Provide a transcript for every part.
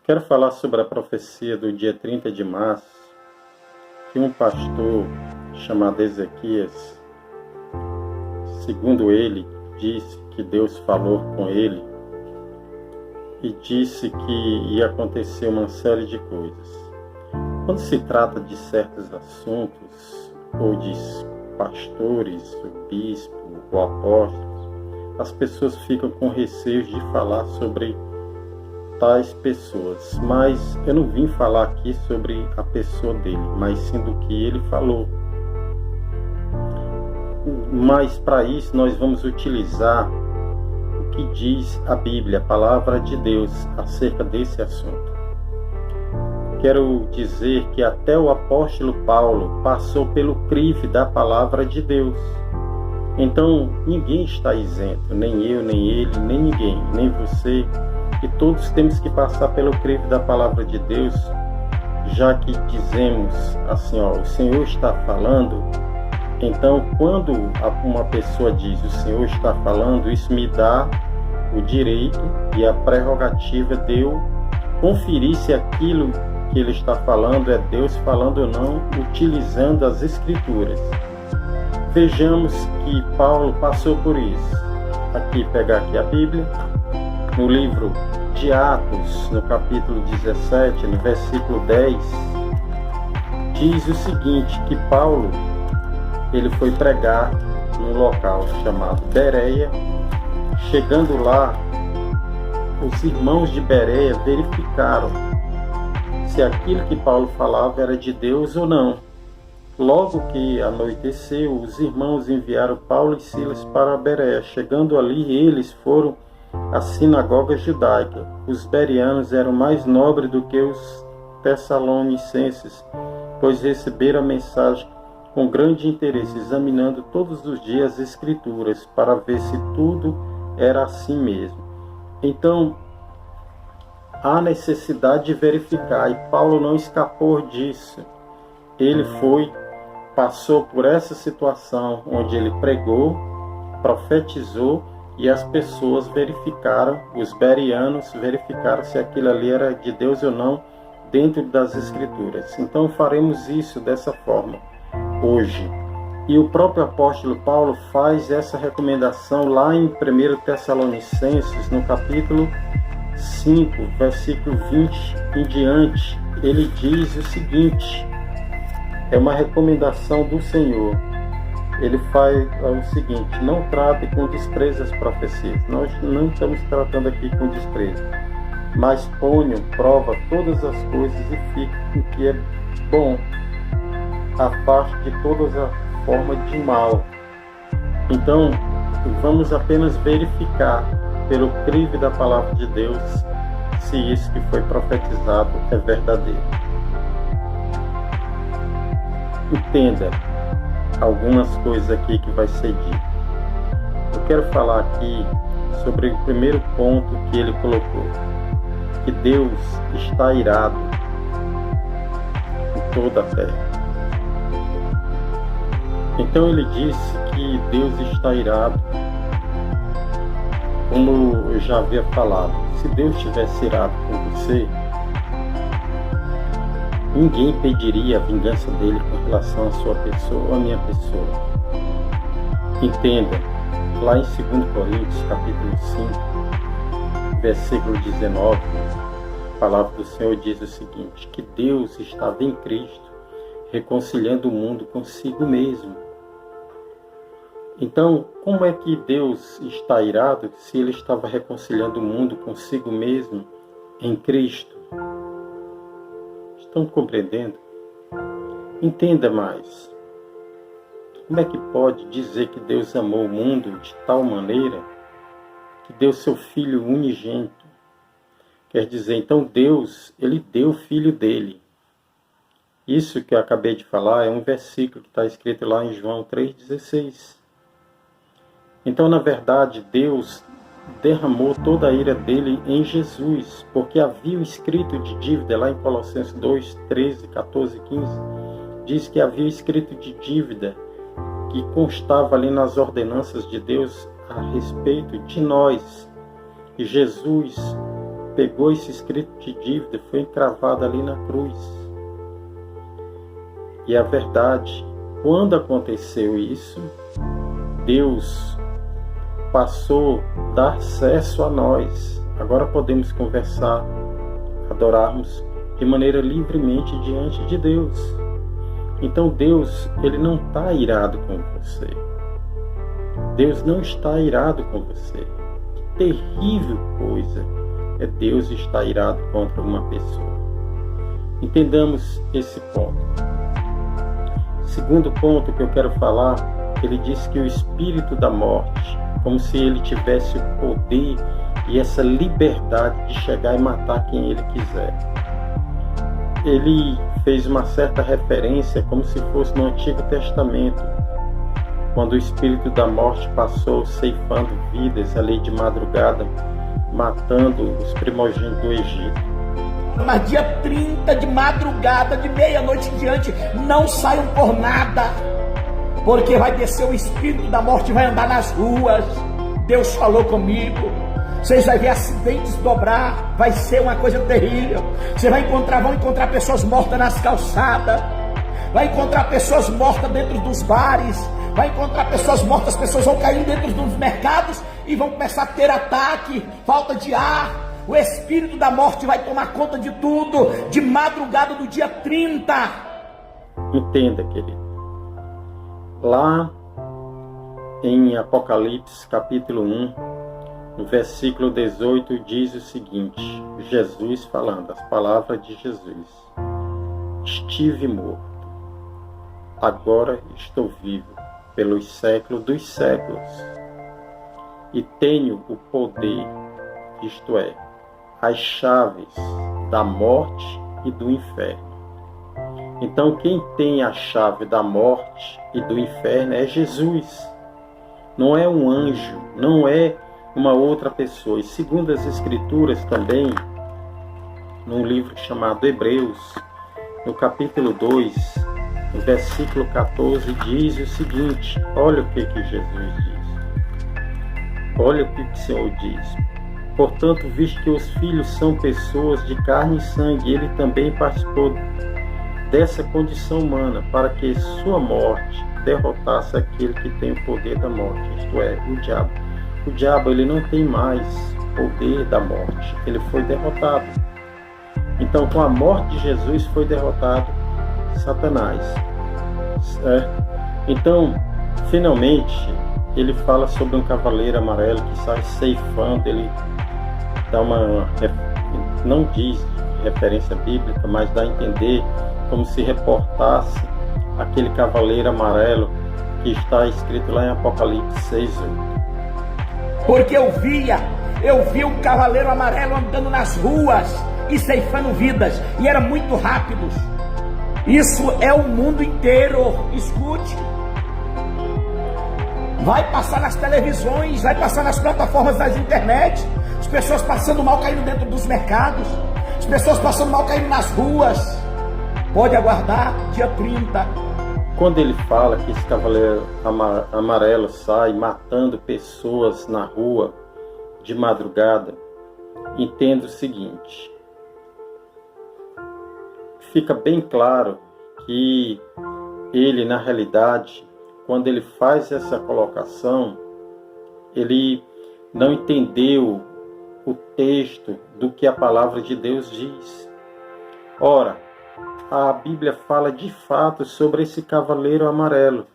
Quero falar sobre a profecia do dia 30 de março, que um pastor chamado Ezequias, segundo ele, disse que Deus falou com ele e disse que ia acontecer uma série de coisas. Quando se trata de certos assuntos, ou de pastores, o bispo, o apóstolo, as pessoas ficam com receio de falar sobre tais pessoas, mas eu não vim falar aqui sobre a pessoa dele, mas sim do que ele falou. Mas para isso nós vamos utilizar o que diz a Bíblia, a palavra de Deus, acerca desse assunto. Quero dizer que até o apóstolo Paulo passou pelo crivo da palavra de Deus. Então ninguém está isento, nem eu, nem ele, nem ninguém, nem você. E todos temos que passar pelo crivo da palavra de Deus, já que dizemos assim, o Senhor está falando. Então, quando uma pessoa diz, o Senhor está falando, isso me dá o direito e a prerrogativa de eu conferir se aquilo que ele está falando é Deus falando ou não, utilizando as Escrituras. Vejamos que Paulo passou por isso. Pegar aqui a Bíblia, no livro de Atos, no capítulo 17, no versículo 10, diz o seguinte, que Paulo, ele foi pregar num local chamado Bereia. Chegando lá, os irmãos de Bereia verificaram se aquilo que Paulo falava era de Deus ou não. Logo que anoiteceu, os irmãos enviaram Paulo e Silas para Bereia. Chegando ali, eles foram à sinagoga judaica. Os bereanos eram mais nobres do que os tessalonicenses, pois receberam a mensagem com grande interesse, examinando todos os dias as Escrituras, para ver se tudo era assim mesmo. Então, há necessidade de verificar, e Paulo não escapou disso. Ele passou por essa situação, onde ele pregou, profetizou, e as pessoas verificaram, os bereanos verificaram se aquilo ali era de Deus ou não, dentro das Escrituras. Então faremos isso dessa forma hoje. E o próprio apóstolo Paulo faz essa recomendação lá em 1 Tessalonicenses, no capítulo 5, versículo 20 em diante. Ele diz o seguinte, é uma recomendação do Senhor. Ele faz o seguinte, não trate com desprezo as profecias. Nós não estamos tratando aqui com desprezo, mas ponham, prova todas as coisas e fique com o que é bom. Afaste de todas as formas de mal. Então, vamos apenas verificar pelo crivo da palavra de Deus se isso que foi profetizado é verdadeiro. Entenda algumas coisas aqui que vai ser dito. Eu quero falar aqui sobre o primeiro ponto que ele colocou, que Deus está irado em toda a terra. Então ele disse que Deus está irado. Como eu já havia falado, se Deus estivesse irado com você, ninguém pediria a vingança dele com relação à sua pessoa ou à minha pessoa. Entenda, lá em 2 Coríntios, capítulo 5, versículo 19, a palavra do Senhor diz o seguinte, que Deus estava em Cristo, reconciliando o mundo consigo mesmo. Então, como é que Deus está irado se ele estava reconciliando o mundo consigo mesmo em Cristo? Estão compreendendo? Entenda mais. Como é que pode dizer que Deus amou o mundo de tal maneira que deu seu Filho unigênito? Quer dizer, então Deus, ele deu o Filho dele. Isso que eu acabei de falar é um versículo que está escrito lá em João 3,16. Então, na verdade, Deus derramou toda a ira dele em Jesus, porque havia o escrito de dívida lá em Colossenses 2, 13, 14 e 15, diz que havia escrito de dívida que constava ali nas ordenanças de Deus a respeito de nós. E Jesus pegou esse escrito de dívida e foi encravado ali na cruz. E a verdade, quando aconteceu isso, Deus passou a dar acesso a nós. Agora podemos conversar, adorarmos de maneira livremente diante de Deus. Então Deus, Ele não está irado com você. Deus não está irado com você. Que terrível coisa é Deus estar irado contra uma pessoa. Entendamos esse ponto. Segundo ponto que eu quero falar, ele diz que o espírito da morte, como se ele tivesse o poder e essa liberdade de chegar e matar quem ele quiser. Ele fez uma certa referência como se fosse no Antigo Testamento, quando o espírito da morte passou ceifando vidas ali de madrugada, matando os primogênitos do Egito. Mas dia 30 de madrugada, de meia-noite em diante, não saiam por nada, porque vai descer o espírito da morte e vai andar nas ruas. Deus falou comigo. Vocês vão ver acidentes dobrar, vai ser uma coisa terrível. Você vão encontrar pessoas mortas nas calçadas, vai encontrar pessoas mortas dentro dos bares, vai encontrar pessoas mortas, pessoas vão cair dentro dos mercados e vão começar a ter ataque, falta de ar. O espírito da morte vai tomar conta de tudo, de madrugada do dia 30. Entenda, querido. Lá em Apocalipse capítulo 1, no versículo 18, diz o seguinte, Jesus falando, as palavras de Jesus: estive morto, agora estou vivo, pelos séculos dos séculos, e tenho o poder, isto é, as chaves da morte e do inferno. Então quem tem a chave da morte e do inferno é Jesus. Não é um anjo, não é uma outra pessoa. E segundo as Escrituras também, num livro chamado Hebreus, no capítulo 2, no versículo 14, diz o seguinte, olha o que Jesus diz. Olha o que o Senhor diz. Portanto, visto que os filhos são pessoas de carne e sangue, ele também participou dessa condição humana, para que sua morte derrotasse aquele que tem o poder da morte, isto é, o diabo. O diabo, ele não tem mais poder da morte, ele foi derrotado. Então, com a morte de Jesus foi derrotado Satanás, certo? Então, finalmente, ele fala sobre um cavaleiro amarelo que sai ceifando. Ele dá não diz referência bíblica, mas dá a entender como se reportasse aquele cavaleiro amarelo que está escrito lá em Apocalipse 6:8. Porque eu vi um cavaleiro amarelo andando nas ruas e ceifando vidas, e era muito rápido. Isso é o mundo inteiro, escute. Vai passar nas televisões, vai passar nas plataformas das internet, as pessoas passando mal caindo dentro dos mercados, as pessoas passando mal caindo nas ruas. Pode aguardar dia 30. Quando ele fala que esse cavaleiro amarelo sai matando pessoas na rua de madrugada, entenda o seguinte. Fica bem claro que ele, na realidade, quando ele faz essa colocação, ele não entendeu o texto do que a palavra de Deus diz. Ora, a Bíblia fala de fato sobre esse cavaleiro amarelo.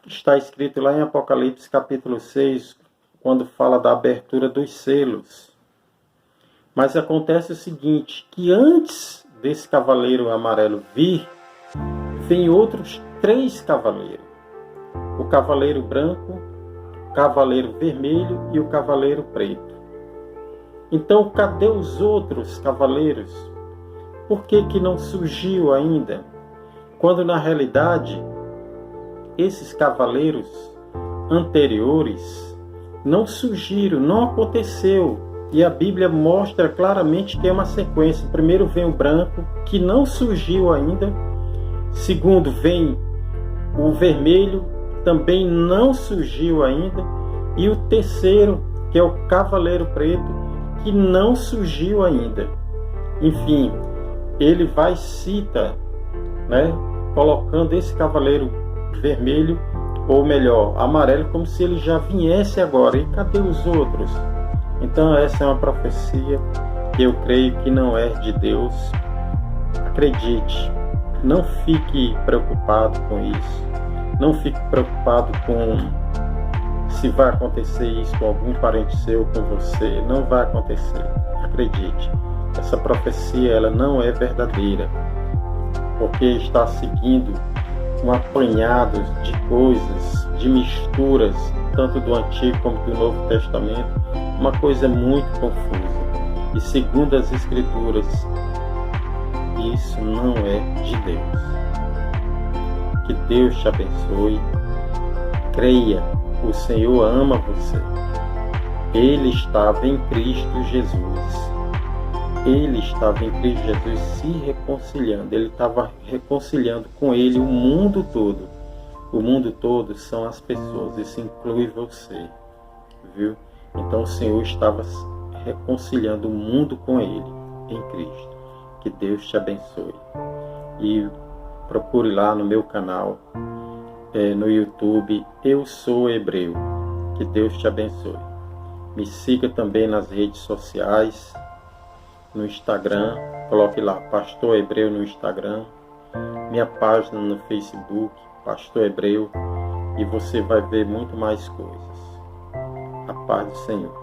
Está escrito lá em Apocalipse capítulo 6, quando fala da abertura dos selos. Mas acontece o seguinte, que antes desse cavaleiro amarelo vir, vem outros 3 cavaleiros. O cavaleiro branco, o cavaleiro vermelho e o cavaleiro preto. Então, cadê os outros cavaleiros? Por que não surgiu ainda? Quando na realidade esses cavaleiros anteriores não surgiram, não aconteceu. E a Bíblia mostra claramente que é uma sequência. Primeiro vem o branco, que não surgiu ainda. Segundo vem o vermelho, também não surgiu ainda. E o terceiro, que é o cavaleiro preto, que não surgiu ainda. Enfim, ele vai cita, né, colocando esse cavaleiro vermelho, ou melhor, amarelo, como se ele já viesse agora. E cadê os outros? Então essa é uma profecia que eu creio que não é de Deus. Acredite, não fique preocupado com isso. Não fique preocupado com se vai acontecer isso com algum parente seu, com você. Não vai acontecer. Acredite, essa profecia ela não é verdadeira, porque está seguindo um apanhado de coisas, de misturas, tanto do Antigo como do Novo Testamento, uma coisa muito confusa. E segundo as Escrituras, isso não é de Deus. Que Deus te abençoe. Creia, o Senhor ama você. Ele estava em Cristo Jesus. Ele estava em Cristo Jesus se reconciliando. Ele estava reconciliando com Ele o mundo todo. O mundo todo são as pessoas. Isso inclui você. Viu? Então o Senhor estava reconciliando o mundo com Ele em Cristo. Que Deus te abençoe. E procure lá no meu canal, no YouTube, Eu Sou Hebreu. Que Deus te abençoe. Me siga também nas redes sociais. No Instagram, coloque lá Pastor Hebreu no Instagram, minha página no Facebook, Pastor Hebreu, e você vai ver muito mais coisas. A paz do Senhor.